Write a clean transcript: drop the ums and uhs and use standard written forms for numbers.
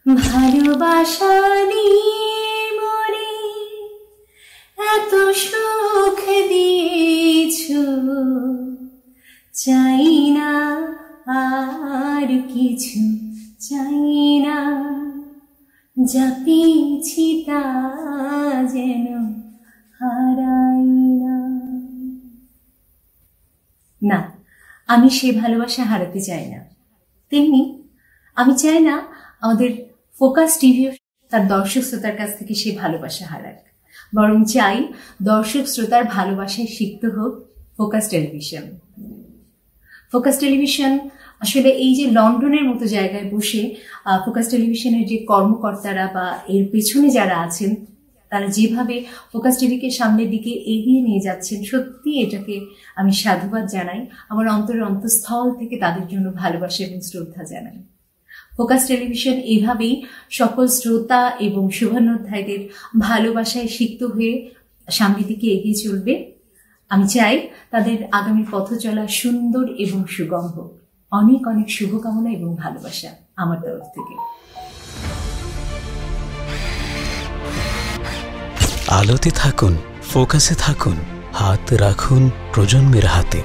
ভালোবাসা নিয়ে মরে এত সুখ দিয়েছো, চাই না আর কিছু, চাই না যা পেয়েছি তা যেন হারাই না। না, আমি সে ভালোবাসা হারাতে চাই না। তেমনি আমি চাই না আমাদের ফোকাস টিভিও তার দর্শক শ্রোতার কাছ থেকে সে ভালোবাসা হারাক। বরং চাই দর্শক শ্রোতার ভালোবাসায় সিক্ত হোক ফোকাস টেলিভিশন। ফোকাস টেলিভিশন আসলে এই যে লন্ডনের মতো জায়গায় বসে ফোকাস টেলিভিশনের যে কর্মকর্তারা বা এর পেছনে যারা আছেন তারা যেভাবে ফোকাস টিভিকে সামনের দিকে এগিয়ে নিয়ে যাচ্ছেন, সত্যি এটাকে আমি সাধুবাদ জানাই। আমার অন্তরের অন্তঃস্থল থেকে তাদের জন্য ভালোবাসা এবং শ্রদ্ধা জানাই। ফোকাস টেলিভিশন এভাবেই সকল শ্রোতা এবং শুভানুধ্যায়ীদের ভালোবাসায় সিক্ত হয়ে সামনের দিকে এগিয়ে চলবে। আমি চাই তাদের আগামী পথ চলা সুন্দর এবং সুগম হোক। অনেক অনেক শুভকামনা এবং ভালোবাসা আমার তরফ থেকে। আলোতে থাকুন, ফোকাসে থাকুন, হাত রাখুন প্রজন্মের হাতে।